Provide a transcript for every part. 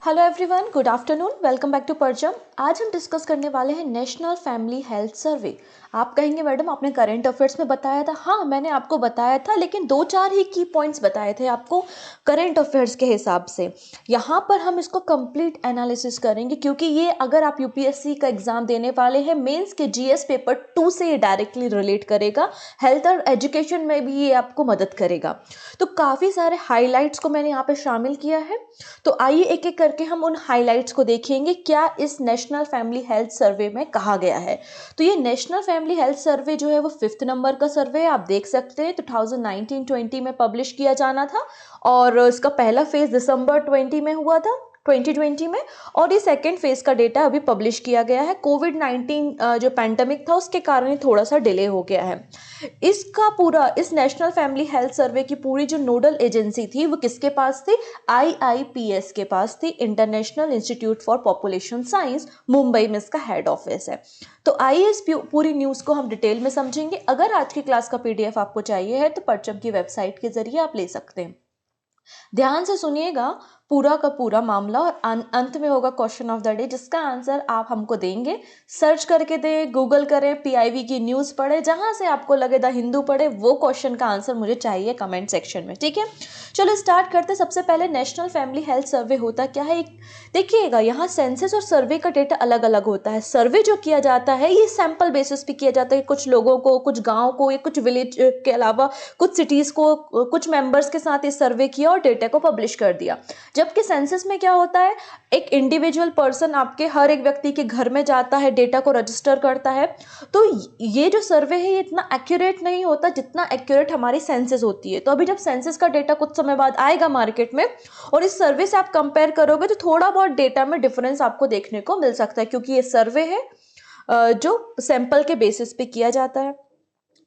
Hello everyone, good afternoon, welcome back to Parcham. आज हम discuss करने वाले हैं नेशनल फैमिली हेल्थ सर्वे। आप कहेंगे मैडम आपने करंट अफेयर्स में बताया था। हाँ, मैंने आपको बताया था, लेकिन दो चार ही की पॉइंट्स बताए थे आपको करंट अफेयर्स के हिसाब से। यहाँ पर हम इसको कंप्लीट एनालिसिस करेंगे, क्योंकि ये अगर आप यूपीएससी का एग्जाम देने वाले हैं, मेंस के जीएस पेपर 2 से ये डायरेक्टली रिलेट करेगा। हेल्थ और एजुकेशन में भी ये आपको मदद करेगा। तो काफ़ी सारे हाईलाइट्स को मैंने यहाँ पे शामिल किया है। तो आइए एक एक करके हम उन हाइलाइट्स को देखेंगे क्या इस नेशनल फैमिली हेल्थ सर्वे में कहा गया है। तो ये नेशनल फैमिली हेल्थ सर्वे जो है वो 5th नंबर का सर्वे है। आप देख सकते हैं 2019-20 में पब्लिश किया जाना था और इसका पहला फेज दिसंबर 20 में हुआ था, 2020 में। और ये सेकेंड फेज का डेटा अभी पब्लिश किया गया है। कोविड-19 जो पैंडमिक था उसके कारण ही थोड़ा सा डिले हो गया है। इस नेशनल फैमिली हेल्थ सर्वे की पूरी जो नोडल एजेंसी थी वो किसके पास थी? IIPS के पास थी, international institute for population science. Mumbai में इसका हेड ऑफिस है। तो आइए इस पूरी न्यूज़ को हम डिटेल में समझेंगे। अगर आज की क्लास का PDF आपको चाहिए है तो परचम की वेबसाइट के जरिए आप ले सकते हैं। ध्यान से सुनिएगा पूरा का पूरा मामला, और अंत में होगा क्वेश्चन ऑफ द डे जिसका आंसर आप हमको देंगे। सर्च करके दें, गूगल करें, PIV की न्यूज़ पढ़े, जहां से आपको लगे द हिंदू पढ़े, वो क्वेश्चन का आंसर मुझे चाहिए कमेंट सेक्शन में। ठीक है, चलो स्टार्ट करते। सबसे पहले नेशनल फैमिली हेल्थ सर्वे होता क्या है? देखिएगा, यहाँ सेंसस और सर्वे का डेटा अलग अलग होता है। सर्वे जो किया जाता है ये सैंपल बेसिस पे किया जाता है। कुछ लोगों को, कुछ गाँव को या कुछ विलेज के अलावा कुछ सिटीज़ को, कुछ मेंबर्स के साथ ये सर्वे किया और डेटा को पब्लिश कर दिया। जबकि सेंसस में क्या होता है, एक इंडिविजुअल पर्सन आपके हर एक व्यक्ति के घर में जाता है, डेटा को रजिस्टर करता है। तो ये जो सर्वे है ये इतना एक्यूरेट नहीं होता जितना एक्यूरेट हमारी सेंसस होती है। तो अभी जब सेंसस का डेटा कुछ समय बाद आएगा मार्केट में और इस सर्वे से आप कंपेयर करोगे तो थोड़ा बहुत डेटा में डिफरेंस आपको देखने को मिल सकता है, क्योंकि ये सर्वे है जो सैंपल के बेसिस पे किया जाता है।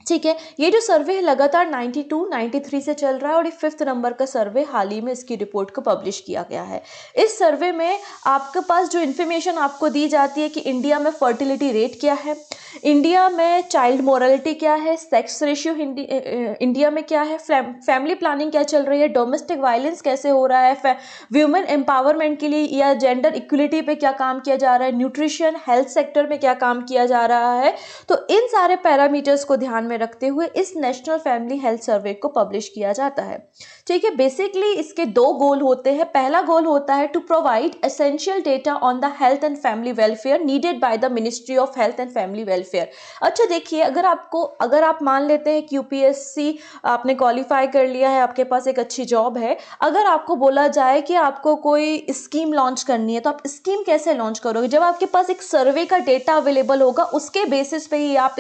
ठीक है, ये जो सर्वे है लगातार 92-93 से चल रहा है और ये 5th नंबर का सर्वे हाल ही में इसकी रिपोर्ट को पब्लिश किया गया है। इस सर्वे में आपके पास जो इन्फॉर्मेशन आपको दी जाती है कि इंडिया में फर्टिलिटी रेट क्या है, इंडिया में चाइल्ड मोरालिटी क्या है, सेक्स रेशियो इंडिया में क्या है, फैमिली प्लानिंग क्या चल रही है, डोमेस्टिक वायलेंस कैसे हो रहा है, व्यूमेन एम्पावरमेंट के लिए या जेंडर इक्वलिटी पे क्या काम किया जा रहा है, न्यूट्रिशन हेल्थ सेक्टर में क्या काम किया जा रहा है। तो इन सारे पैरामीटर्स को ध्यान में रखते हुए इस नेशनल फैमिली हेल्थ सर्वे को पब्लिश किया जाता है। ठीक है, बेसिकली इसके दो गोल होते हैं। पहला गोल होता है to provide essential data on the health and family welfare needed by the ministry of health and family welfare. अच्छा देखिए, अगर आप मान लेते हैं कि यूपीएससी आपने क्वालिफाई कर लिया है, आपके पास एक अच्छी जॉब है, अगर आपको बोला जाए कि आपको कोई स्कीम लॉन्च करनी है तो आप स्कीम कैसे लॉन्च करोगे? जब आपके पास एक सर्वे का डेटा अवेलेबल होगा, उसके बेसिस पे ही आप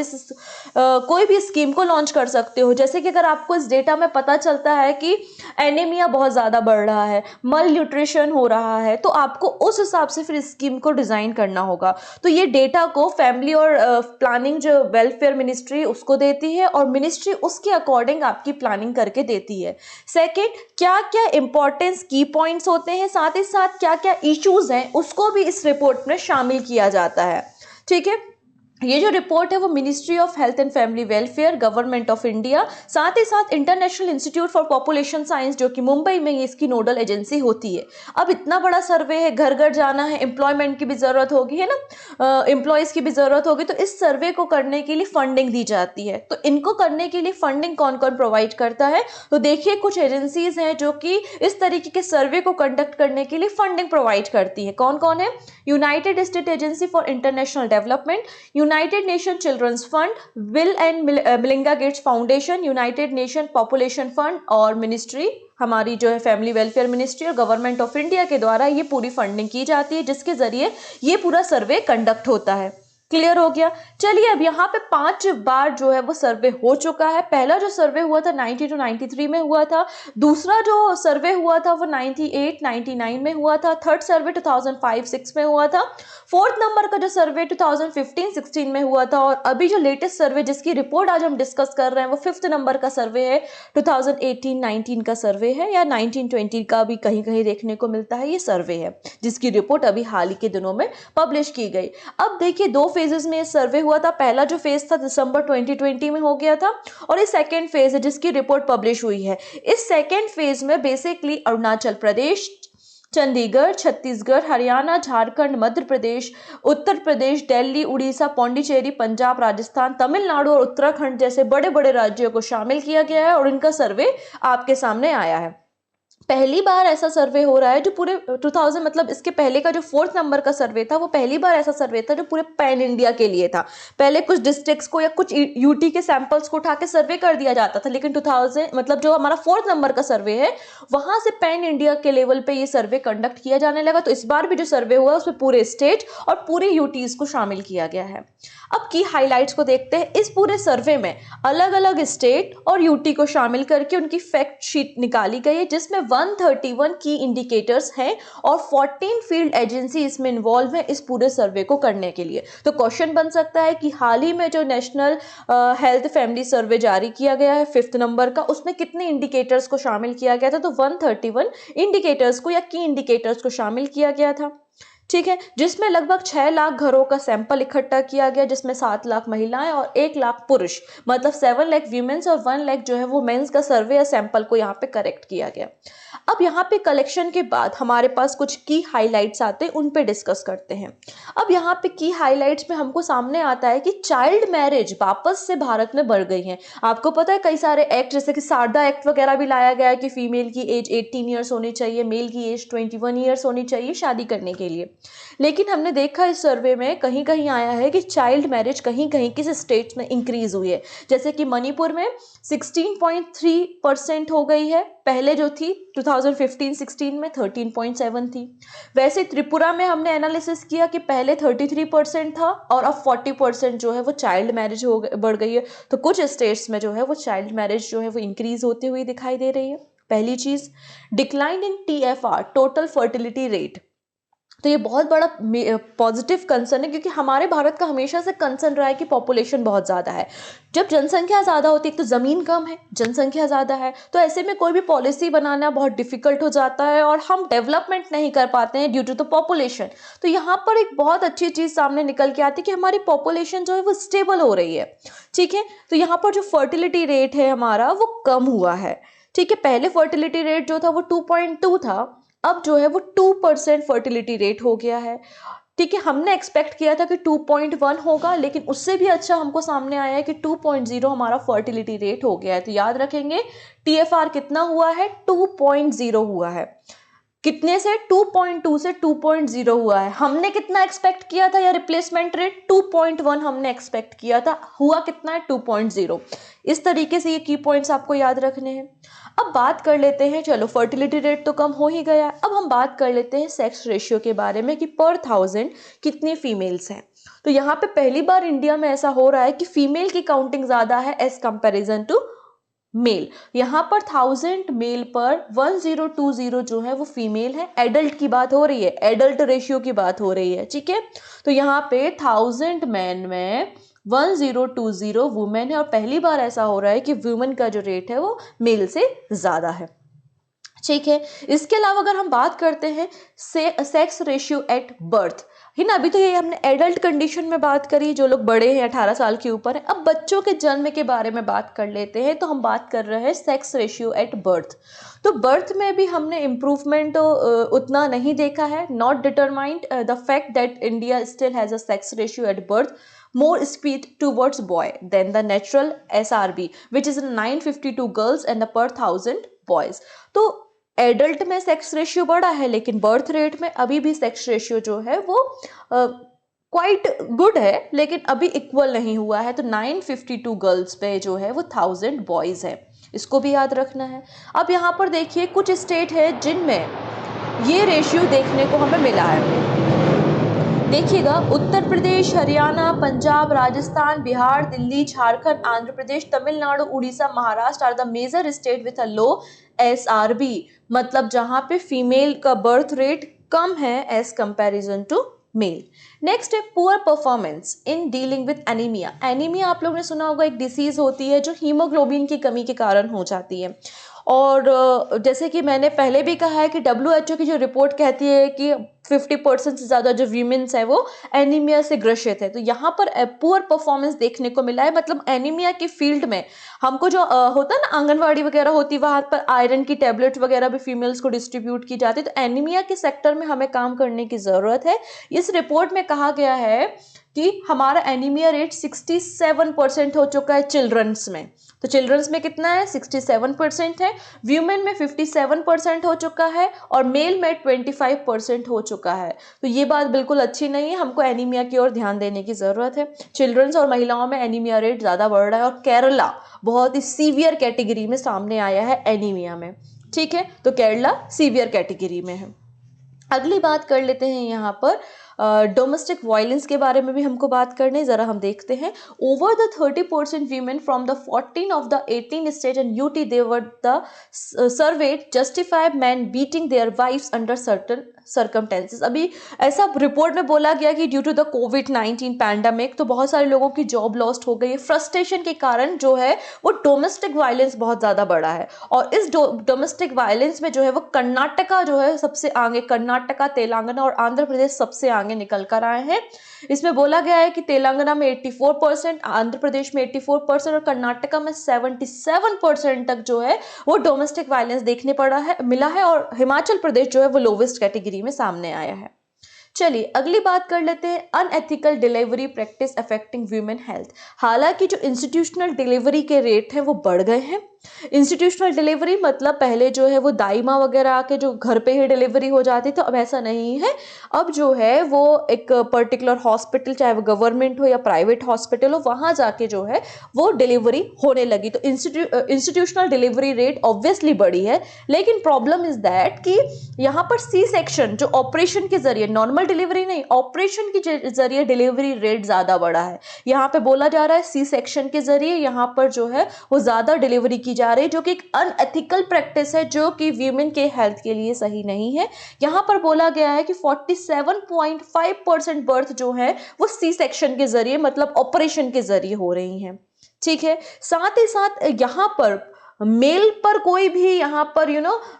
कोई भी स्कीम को लॉन्च कर सकते हो। जैसे कि अगर आपको इस डेटा में पता चलता है कि एनीमिया बहुत ज़्यादा बढ़ रहा है, मल न्यूट्रिशन हो रहा है, तो आपको उस हिसाब से फिर स्कीम को डिज़ाइन करना होगा। तो ये डेटा को फैमिली और प्लानिंग जो वेलफेयर मिनिस्ट्री उसको देती है और मिनिस्ट्री उसके अकॉर्डिंग आपकी प्लानिंग करके देती है। सेकेंड, क्या क्या इंपॉर्टेंस की पॉइंट्स होते हैं, साथ ही साथ क्या क्या इश्यूज हैं उसको भी इस रिपोर्ट में शामिल किया जाता है। ठीक है, ये जो रिपोर्ट है वो ministry of health and family welfare, government of India, साथ ही साथ international institute for population science जो कि मुंबई में ही इसकी नोडल एजेंसी होती है। अब इतना बड़ा सर्वे है, घर घर जाना है, एम्प्लॉयमेंट की भी ज़रूरत होगी, है ना, एम्प्लॉयज़ की भी ज़रूरत होगी, तो इस सर्वे को करने के लिए फंडिंग दी जाती है। तो इनको करने के लिए फंडिंग कौन कौन प्रोवाइड करता है? तो देखिए, कुछ एजेंसीज हैं जो कि इस तरीके के सर्वे को कंडक्ट करने के लिए फंडिंग प्रोवाइड करती है। कौन कौन है? United State Agency for International Development, United Nation Children's Fund, Bill and Melinda Gates Foundation, United Nation Population Fund और मिनिस्ट्री हमारी जो है फैमिली वेलफेयर मिनिस्ट्री और गवर्नमेंट ऑफ इंडिया के द्वारा ये पूरी फंडिंग की जाती है, जिसके जरिए ये पूरा सर्वे कंडक्ट होता है। क्लियर हो गया? चलिए, अब यहाँ पे 5 बार जो है वो सर्वे हो चुका है। पहला जो सर्वे हुआ था 92-93 में हुआ था, दूसरा जो सर्वे हुआ था वो 98-99 में हुआ था, थर्ड सर्वे 2005-06 में हुआ था, फोर्थ नंबर का जो सर्वे 2015-16 में हुआ था, और अभी जो लेटेस्ट सर्वे जिसकी रिपोर्ट आज हम डिस्कस कर रहे हैं वो 5th नंबर का सर्वे है, 2018-19 का सर्वे है, या 19-20 का भी कहीं कहीं देखने को मिलता है। ये सर्वे है जिसकी रिपोर्ट अभी हाल ही के दिनों में पब्लिश की गई। अब देखिए, 2 फेजेस में सर्वे हुआ था। पहला जो फेज था दिसंबर 2020 में हो गया था और ये सेकेंड फेज है जिसकी रिपोर्ट पब्लिश हुई है। इस सेकेंड फेज में बेसिकली अरुणाचल प्रदेश, चंडीगढ़, छत्तीसगढ़, हरियाणा, झारखंड, मध्य प्रदेश, उत्तर प्रदेश, दिल्ली, उड़ीसा, पौंडीचेरी, पंजाब, राजस्थान, तमिलनाडु और उत्तराखंड जैसे बड़े बड़े राज्यों को शामिल किया गया है और इनका सर्वे आपके सामने आया है। पहली बार ऐसा सर्वे हो रहा है जो पूरे 2000 मतलब इसके पहले का जो 4th नंबर का सर्वे था वो पहली बार ऐसा सर्वे था जो पूरे पैन इंडिया के लिए था। पहले कुछ डिस्ट्रिक्ट्स को या कुछ यूटी के सैंपल्स को उठा के सर्वे कर दिया जाता था, लेकिन 2000 मतलब जो हमारा 4th नंबर का सर्वे है वहां से पैन इंडिया के लेवल पे ये सर्वे कंडक्ट किया जाने लगा। तो इस बार भी जो सर्वे हुआ उसमें पूरे स्टेट और पूरे यूटीज को शामिल किया गया है। अब की हाइलाइट्स को देखते हैं। इस पूरे सर्वे में अलग अलग स्टेट और यूटी को शामिल करके उनकी फैक्ट शीट निकाली गई है जिसमें 131 की इंडिकेटर्स हैं और 14 फील्ड एजेंसी इसमें इन्वॉल्व है इस पूरे सर्वे को करने के लिए। तो क्वेश्चन बन सकता है कि हाल ही में जो नेशनल हेल्थ फैमिली सर्वे जारी किया गया है 5th नंबर का, उसमें कितने इंडिकेटर्स को शामिल किया गया था? तो 131 इंडिकेटर्स को या की इंडिकेटर्स को शामिल किया गया था। ठीक है, जिसमें लगभग 6 लाख घरों का सैंपल इकट्ठा किया गया, जिसमें 7 लाख महिलाएं और 1 लाख पुरुष मतलब 7 लाख वीमेंस और 1 लाख जो है वो मेंस का सर्वे या सैंपल को यहाँ पे करेक्ट किया गया। अब यहाँ पे कलेक्शन के बाद हमारे पास कुछ की हाइलाइट्स आते हैं, उन पे डिस्कस करते हैं। अब यहाँ पे की हाइलाइट्स में हमको सामने आता है कि चाइल्ड मैरिज वापस से भारत में बढ़ गई है। आपको पता है कई सारे एक्ट जैसे कि सारदा एक्ट वगैरह भी लाया गया है कि फीमेल की एज 18 ईयर्स होनी चाहिए, मेल की एज 21 ईयर्स होनी चाहिए शादी करने के लिए। लेकिन हमने देखा इस सर्वे में कहीं कहीं आया है कि चाइल्ड मैरिज कहीं कहीं किसी स्टेट्स में इंक्रीज हुई है, जैसे कि मणिपुर में 16.3% हो गई है, पहले जो थी 2015-16 में 13.7 थी। वैसे त्रिपुरा में हमने एनालिसिस किया कि पहले 33% था और अब 40% जो है वो चाइल्ड मैरिज बढ़ गई है। तो कुछ स्टेट्स में जो है वो चाइल्ड मैरिज जो है वो इंक्रीज होती हुई दिखाई दे रही है। पहली चीज, decline in TFR total fertility rate. तो ये बहुत बड़ा पॉजिटिव कंसर्न है क्योंकि हमारे भारत का हमेशा से कंसर्न रहा है कि पॉपुलेशन बहुत ज़्यादा है। जब जनसंख्या ज़्यादा होती है, एक तो ज़मीन कम है, जनसंख्या ज़्यादा है, तो ऐसे में कोई भी पॉलिसी बनाना बहुत डिफिकल्ट हो जाता है और हम डेवलपमेंट नहीं कर पाते हैं ड्यू टू द पॉपुलेशन। तो यहाँ पर एक बहुत अच्छी चीज़ सामने निकल के आती है कि हमारी पॉपुलेशन जो है वो स्टेबल हो रही है। ठीक है, तो यहाँ पर जो फर्टिलिटी रेट है हमारा वो कम हुआ है। ठीक है, पहले फर्टिलिटी रेट जो था वो 2.2 था, अब जो है वो 2% फर्टिलिटी रेट हो गया है। ठीक है, हमने एक्सपेक्ट किया था कि 2.1 होगा, लेकिन उससे भी अच्छा हमको सामने आया है कि 2.0 हमारा फर्टिलिटी रेट हो गया है। तो याद रखेंगे TFR कितना हुआ है? 2.0 हुआ है। कितने से? 2.2 से 2.0 हुआ है। हमने कितना एक्सपेक्ट किया था या रिप्लेसमेंट रेट? 2.1 हमने एक्सपेक्ट किया था, हुआ कितना है? 2.0। इस तरीके से ये की पॉइंट्स आपको याद रखने हैं। अब बात कर लेते हैं, चलो फर्टिलिटी रेट तो कम हो ही गया, अब हम बात कर लेते हैं सेक्स रेशियो के बारे में कि पर 1000 कितनी फीमेल्स हैं। तो यहाँ पे पहली बार इंडिया में ऐसा हो रहा है कि फीमेल की काउंटिंग ज्यादा है एज कंपेरिजन टू मेल। यहाँ पर 1000 मेल पर 1020 जो है वो फीमेल है। एडल्ट की बात हो रही है, एडल्ट रेशियो की बात हो रही है। ठीक है, तो यहाँ पे 1000 मैन में 1020 वुमेन है और पहली बार ऐसा हो रहा है कि वुमेन का जो रेट है वो मेल से ज्यादा है। ठीक है, इसके अलावा अगर हम बात करते हैं सेक्स रेशियो एट बर्थ है ना, अभी तो ये हमने एडल्ट कंडीशन में बात करी, जो लोग बड़े हैं 18 साल के ऊपर है। अब बच्चों के जन्म के बारे में बात कर लेते हैं। तो हम बात कर रहे हैं सेक्स रेशियो एट बर्थ। तो बर्थ में भी हमने इम्प्रूवमेंट उतना नहीं देखा है। Not determined the fact that India still has a sex ratio at birth more speed towards boy than the natural SRB, which is 952 girls and the per 1000 boys. तो adult में sex ratio बढ़ा है, लेकिन birth rate में अभी भी sex ratio जो है वो क्वाइट गुड है, लेकिन अभी इक्वल नहीं हुआ है। तो 952 गर्ल्स पे जो है वो 1000 बॉयज है, इसको भी याद रखना है। अब यहाँ पर देखिए कुछ स्टेट है जिनमें ये रेशियो देखने को हमें मिला है। देखिएगा, Uttar Pradesh, Haryana, Punjab, Rajasthan, Bihar, Delhi, Jharkhand, Andhra Pradesh, Tamil Nadu, Orissa, Maharashtra are the major state with a low SRB, मतलब जहां पे फीमेल का बर्थ रेट कम है as comparison to male. Next है poor performance in dealing with anaemia. Anaemia आप लोगों ने सुना होगा, एक डिसीज होती है जो हीमोग्लोबिन की कमी के कारण हो जाती है। और जैसे कि मैंने पहले भी कहा है कि WHO की जो रिपोर्ट कहती है कि 50% से ज़्यादा जो वीमेंस है वो एनीमिया से ग्रसित है। तो यहाँ पर पुअर परफॉर्मेंस देखने को मिला है, मतलब एनीमिया के फील्ड में हमको जो होता है ना, आंगनवाड़ी वगैरह होती है, वहाँ पर आयरन की टैबलेट वगैरह भी फीमेल्स को डिस्ट्रीब्यूट की जाती है। तो एनीमिया के सेक्टर में हमें काम करने की ज़रूरत है। इस रिपोर्ट में कहा गया है कि हमारा एनीमिया रेट 67% हो चुका है चिल्ड्रंस में। तो चिल्ड्रंस में कितना है? 67% है। व्यूमेन में 57% हो चुका है और मेल में 25% हो चुका है। तो ये बात बिल्कुल अच्छी नहीं है, हमको एनीमिया की ओर ध्यान देने की ज़रूरत है। चिल्ड्रंस और महिलाओं में एनीमिया रेट ज़्यादा बढ़ रहा है और केरला बहुत ही सीवियर कैटेगरी में सामने आया है एनीमिया में। ठीक है, तो केरला सीवियर कैटेगरी में है। अगली बात कर लेते हैं यहाँ पर डोमेस्टिक वायलेंस के बारे में भी हमको बात करने, ज़रा हम देखते हैं। Over the 30% women from the 14 of the 18 state and UT they were the survey justify man beating their wifes under certain circumstances. अभी ऐसा रिपोर्ट में बोला गया कि ड्यू टू द कोविड-19 पैंडेमिक तो बहुत सारे लोगों की जॉब लॉस्ट हो गई है। फ्रस्ट्रेशन के कारण जो है वो डोमेस्टिक वायलेंस बहुत ज़्यादा बढ़ा है और इस डोमेस्टिक वायलेंस में जो है वो कर्नाटका जो है सबसे आगे, कर्नाटका, तेलंगाना और आंध्र प्रदेश सबसे आगे निकल कर आए हैं। इसमें बोला गया है कि तेलंगाना में 84%, आंध्र प्रदेश में 84% और कर्नाटका में 77% तक जो है वो डोमेस्टिक वायलेंस देखने मिला है और हिमाचल प्रदेश जो है वो लोवेस्ट कैटेगरी में सामने आया है। चलिए अगली बात कर लेते हैं, unethical delivery practice affecting women health. हालांकि जो इंस्टीट्यूशनल डिलीवरी के रेट हैं वो बढ़ गए हैं। इंस्टीट्यूशनल डिलीवरी मतलब पहले जो है वो दाई माँ वगैरह आके जो घर पे ही डिलीवरी हो जाती थी, अब ऐसा नहीं है। अब जो है वो एक पर्टिकुलर हॉस्पिटल, चाहे वो गवर्नमेंट हो या प्राइवेट हॉस्पिटल हो, वहाँ जाके जो है वो डिलीवरी होने लगी। तो इंस्टीट्यूशनल डिलीवरी रेट ऑब्वियसली बढ़ी है, लेकिन प्रॉब्लम इज दैट कि यहाँ पर सी सेक्शन जो ऑपरेशन के जरिए, नॉर्मल डिलीवरी नहीं, ऑपरेशन के जरिए डिलीवरी रेट ज़्यादा बढ़ा है। यहाँ पे बोला जा रहा है सी सेक्शन के जरिए यहाँ पर जो है वो ज़्यादा डिलीवरी की जा रही है, जो कि एक अनएथिकल प्रैक्टिस है, जो कि वीमेन के हेल्थ के लिए सही नहीं है। यहाँ पर बोला गया है कि 47.5% बर्थ जो है वो सी सेक्शन के जरिए, मतलब ऑपरेशन के जरिए हो रही हैं। ठीक है, साथ ही साथ यहाँ पर मेल पर कोई भी यहाँ पर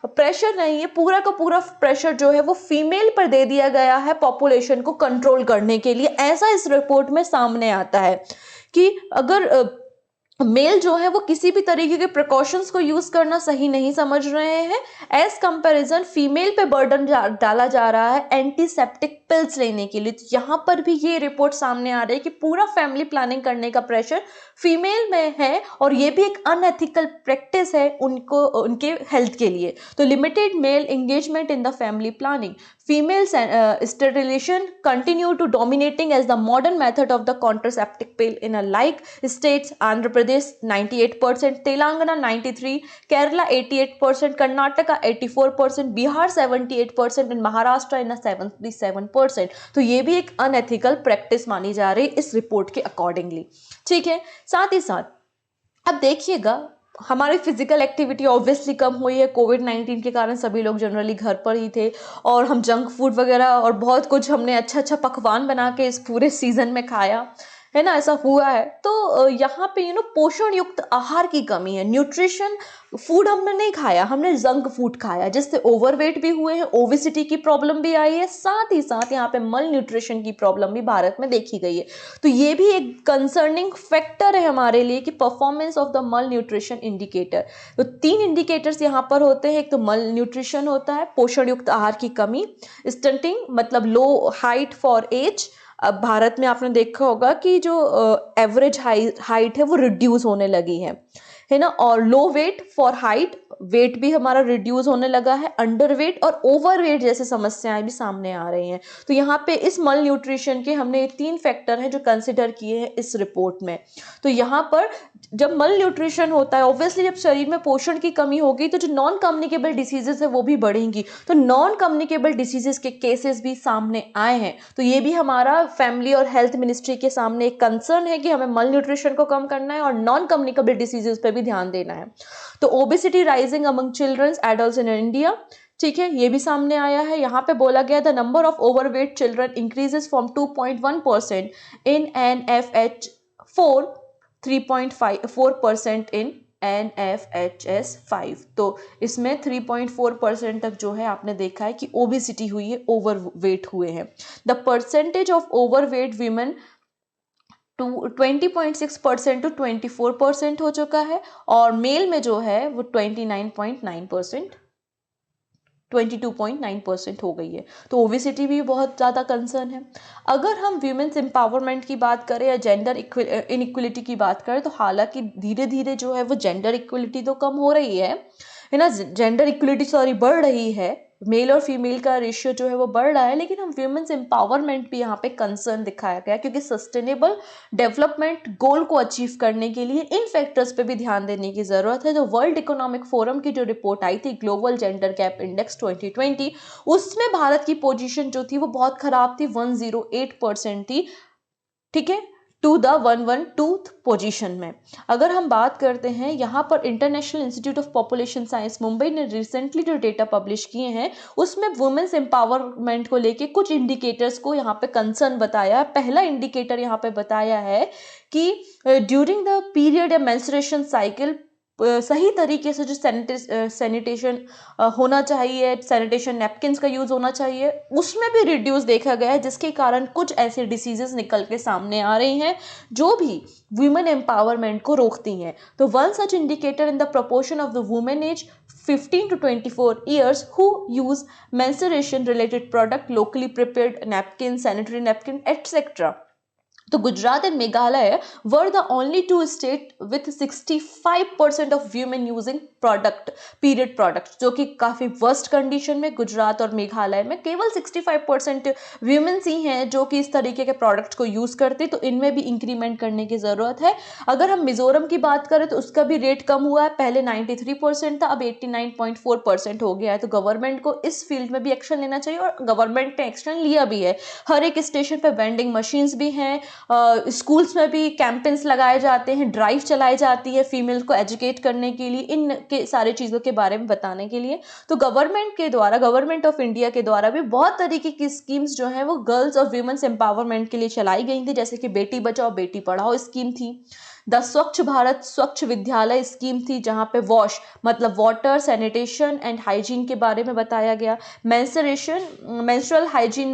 प्रेशर नहीं है, पूरा का पूरा प्रेशर जो है वो फीमेल पर दे दिया गया है पॉपुलेशन को कंट्रोल करने के लिए। ऐसा इस रिपोर्ट में सामने आता है कि अगर मेल जो है वो किसी भी तरीके के प्रिकॉशंस को यूज करना सही नहीं समझ रहे हैं, एज कंपैरिजन फीमेल पे बर्डन डाला जा रहा है एंटीसेप्टिक पिल्स लेने के लिए। तो यहाँ पर भी ये रिपोर्ट सामने आ रही है कि पूरा फैमिली प्लानिंग करने का प्रेशर फीमेल में है और ये भी एक अनएथिकल प्रैक्टिस है उनके हेल्थ के लिए। तो limited male engagement in the family planning, female sterilization continue to dominating as the modern method of the contraceptive pill in a like states. Andhra Pradesh 98%, Telangana 93%, Kerala 88%, Karnataka 84%, Bihar 78% and Maharashtra in a 77%. तो ये भी एक unethical practice मानी जा रही इस report के accordingly. ठीक है, साथ ही साथ अब देखिएगा हमारी फिजिकल एक्टिविटी ऑब्वियसली कम हुई है। कोविड-19 के कारण सभी लोग जनरली घर पर ही थे और हम जंक फूड वगैरह और बहुत कुछ हमने अच्छा पकवान बना के इस पूरे सीजन में खाया है ना, ऐसा हुआ है। तो यहाँ पे पोषण युक्त आहार की कमी है, न्यूट्रिशन फूड हमने नहीं खाया, हमने जंक फूड खाया, जिससे ओवरवेट भी हुए हैं, ओबेसिटी की प्रॉब्लम भी आई है, साथ ही साथ यहाँ पे मल न्यूट्रिशन की प्रॉब्लम भी भारत में देखी गई है। तो ये भी एक कंसर्निंग फैक्टर है हमारे लिए कि परफॉर्मेंस ऑफ द मल न्यूट्रिशन इंडिकेटर। तो 3 इंडिकेटर्स यहाँ पर होते हैं, एक तो मल न्यूट्रिशन होता है, पोषण युक्त आहार की कमी, स्टंटिंग मतलब लो हाइट फॉर एज। अब भारत में आपने देखा होगा कि जो एवरेज हाइट है वो रिड्यूस होने लगी है ना, और लो वेट फॉर हाइट, वेट भी हमारा रिड्यूस होने लगा है, अंडर वेट और ओवर वेट जैसे समस्याएं भी सामने आ रही हैं। तो यहाँ पे इस मल न्यूट्रिशन के हमने 3 फैक्टर हैं जो कंसिडर किए हैं इस रिपोर्ट में। तो यहाँ पर जब मल न्यूट्रिशन होता है, ऑब्वियसली जब शरीर में पोषण की कमी होगी तो जो नॉन कम्युनिकेबल डिसीजेस है वो भी बढ़ेंगी। तो नॉन कम्युनिकेबल डिसीजेस के केसेस भी सामने आए हैं। तो ये भी हमारा फैमिली और हेल्थ मिनिस्ट्री के सामने एक कंसर्न है कि हमें मल न्यूट्रिशन को कम करना है और नॉन कम्युनिकेबल डिसीजेस पे भी ध्यान देना है। तो obesity rising among childrens adults in India, ठीक है, ये भी सामने आया है। यहाँ पे बोला गया the number of overweight children increases from 2.1% in NFH4 3.4% in NFHS5। तो इसमें 3.4% तक जो है आपने देखा है कि ओबेसिटी हुई है, ओवरवेट हुए हैं। The percentage of overweight women 20.6% to 24% हो चुका है, और मेल में जो है वो 29.9%, 22.9% हो गई है। तो ओबेसिटी भी बहुत ज़्यादा कंसर्न है। अगर हम वीमेंस एम्पावरमेंट की बात करें या जेंडर इनइक्वलिटी की बात करें, तो हालांकि धीरे धीरे जो है वो जेंडर इक्वलिटी तो कम हो रही है ना, जेंडर इक्वलिटी सॉरी बढ़ रही है, मेल और फीमेल का रेशियो जो है वो बढ़ रहा है, लेकिन हम वीमेंस एम्पावरमेंट भी यहाँ पे कंसर्न दिखाया गया, क्योंकि सस्टेनेबल डेवलपमेंट गोल को अचीव करने के लिए इन फैक्टर्स पे भी ध्यान देने की ज़रूरत है। जो वर्ल्ड इकोनॉमिक फोरम की जो रिपोर्ट आई थी ग्लोबल जेंडर गैप इंडेक्स 2020, उसमें भारत की पोजीशन जो थी वो बहुत खराब थी, 108% थी, ठीक है, टू द 112th पोजीशन में। अगर हम बात करते हैं यहाँ पर international institute of population science Mumbai ने रिसेंटली जो डेटा पब्लिश किए हैं, उसमें वुमेन्स एम्पावरमेंट को लेके कुछ इंडिकेटर्स को यहाँ पे कंसर्न बताया। पहला इंडिकेटर यहाँ पे बताया है कि ड्यूरिंग द पीरियड या मेंस्ट्रुएशन साइकिल सही तरीके से जो सैनिटेशन होना चाहिए, सैनिटेशन नैपकिन्स का यूज़ होना चाहिए, उसमें भी रिड्यूस देखा गया है, जिसके कारण कुछ ऐसे डिसीजेस निकल के सामने आ रही हैं जो भी वुमेन एम्पावरमेंट को रोकती हैं। तो one such indicator in the proportion of the women age 15 to 24 years who use menstruation related product, locally prepared napkin, sanitary napkin, etc. तो Gujarat and Meghalaya were the only two state with 65% of women using product, period product, जो कि काफ़ी worst condition में गुजरात और मेघालय में केवल 65% women's ही हैं जो कि इस तरीके के प्रोडक्ट को यूज़ करते। तो इनमें भी इंक्रीमेंट करने की ज़रूरत है। अगर हम मिजोरम की बात करें तो उसका भी रेट कम हुआ है, पहले 93% था, अब 89.4% हो गया है। तो गवर्नमेंट को इस फील्ड में भी एक्शन लेना चाहिए, और गवर्नमेंट ने एक्शन लिया भी है। हर एक स्टेशन पर वेंडिंग मशीन्स भी हैं, स्कूल्स में भी कैंपेन्स लगाए जाते हैं, ड्राइव चलाई जाती है फीमेल को एजुकेट करने के लिए, इन के सारे चीज़ों के बारे में बताने के लिए। तो गवर्नमेंट के द्वारा, गवर्नमेंट ऑफ इंडिया के द्वारा भी बहुत तरीके की स्कीम्स जो हैं वो गर्ल्स और वीमेंस एम्पावरमेंट के लिए चलाई गई थी, जैसे कि बेटी बचाओ बेटी पढ़ाओ स्कीम थी, द स्वच्छ भारत स्वच्छ विद्यालय स्कीम थी, जहाँ पे वॉश मतलब वाटर, सैनिटेशन एंड हाइजीन के बारे में बताया गया, मेंस्ट्रुअल हाइजीन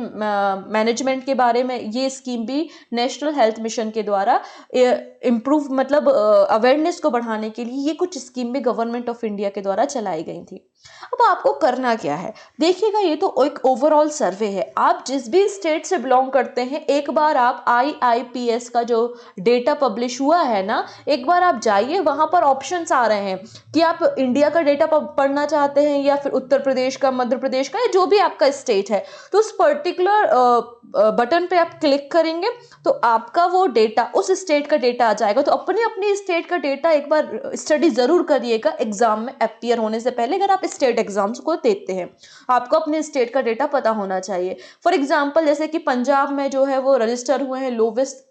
मैनेजमेंट के बारे में ये स्कीम भी नेशनल हेल्थ मिशन के द्वारा इम्प्रूव मतलब अवेयरनेस को बढ़ाने के लिए ये कुछ स्कीम भी गवर्नमेंट ऑफ इंडिया के द्वारा चलाई गई थी। अब आपको करना क्या है, देखिएगा, ये तो एक ओवरऑल सर्वे है। आप जिस भी स्टेट से बिलोंग करते हैं, एक बार आप IIPS का जो डेटा पब्लिश हुआ है ना, एक बार आप जाइए, वहां पर ऑप्शंस आ रहे हैं कि आप इंडिया का डेटा पढ़ना चाहते हैं या फिर उत्तर प्रदेश का, मध्य प्रदेश का, या जो भी आपका स्टेट है, तो उस पर्टिकुलर बटन पे आप क्लिक करेंगे तो आपका वो डेटा, उस स्टेट का डेटा आ जाएगा। तो अपनी अपनी स्टेट का डेटा एक बार स्टडी जरूर करिएगा एग्जाम में अपीयर होने से पहले। अगर आप स्टेट एग्जाम्स को देते हैं, आपको अपने स्टेट का डेटा पता होना चाहिए। फॉर एग्जाम्पल, जैसे कि पंजाब में जो है वो रजिस्टर हुए हैं lowest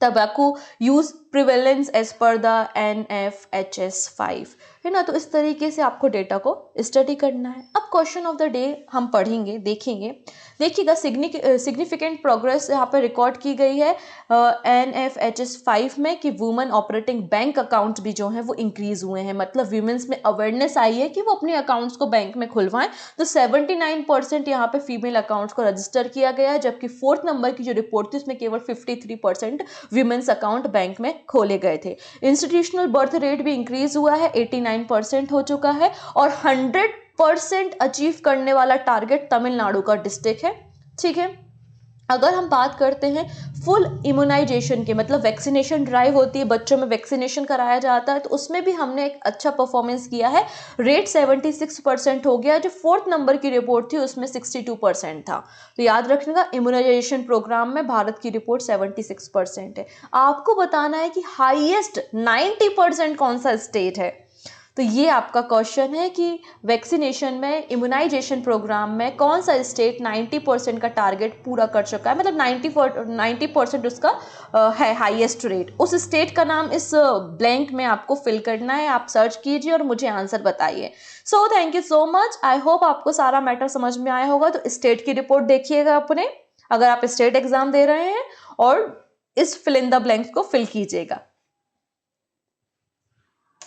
tobacco use prevalence as per the NFHS5, है ना। तो इस तरीके से आपको डेटा को स्टडी करना है। अब क्वेश्चन ऑफ द डे हम पढ़ेंगे, देखेंगे, देखिएगा, सिग्निफिकेंट प्रोग्रेस यहाँ पर रिकॉर्ड की गई है NFHS5 में कि वुमेन ऑपरेटिंग बैंक अकाउंट्स भी जो हैं वो इंक्रीज हुए हैं, मतलब वुमेन्स में अवेयरनेस आई है कि वो अपने अकाउंट्स को बैंक में खुलवाएं। तो 79% यहाँ पे फीमेल अकाउंट्स को रजिस्टर किया गया है, जबकि 4th नंबर की जो रिपोर्ट थी उसमें केवल 53% वुमेन्स अकाउंट बैंक में खोले गए थे। इंस्टीट्यूशनल बर्थ रेट भी इंक्रीज हुआ है, 89% हो चुका है, और 100% अचीव करने वाला टारगेट तमिलनाडु का डिस्ट्रिक्ट है, ठीक है। अगर हम बात करते हैं फुल इम्यूनाइजेशन के, मतलब वैक्सीनेशन ड्राइव होती है, बच्चों में वैक्सीनेशन कराया जाता है, तो उसमें भी हमने एक अच्छा परफॉर्मेंस किया है, रेट 76% हो गया। जो 4th नंबर की रिपोर्ट थी उसमें 62% था। तो याद रखिएगा, इम्यूनाइजेशन प्रोग्राम में भारत की रिपोर्ट 76% है। आपको बताना है कि हाईएस्ट 90% कौन सा स्टेट है। तो ये आपका क्वेश्चन है कि वैक्सीनेशन में, इम्यूनाइजेशन प्रोग्राम में कौन सा स्टेट 90% का टारगेट पूरा कर चुका है, मतलब 90% उसका है हाईएस्ट रेट। उस स्टेट का नाम इस ब्लैंक में आपको फिल करना है। आप सर्च कीजिए और मुझे आंसर बताइए। So thank you so much. I hope आपको सारा मैटर समझ में आया होगा। तो स्टेट की रिपोर्ट देखिएगा अपने, अगर आप स्टेट एग्जाम दे रहे हैं, और इस फिल इन द ब्लैंक्स को फिल कीजिएगा।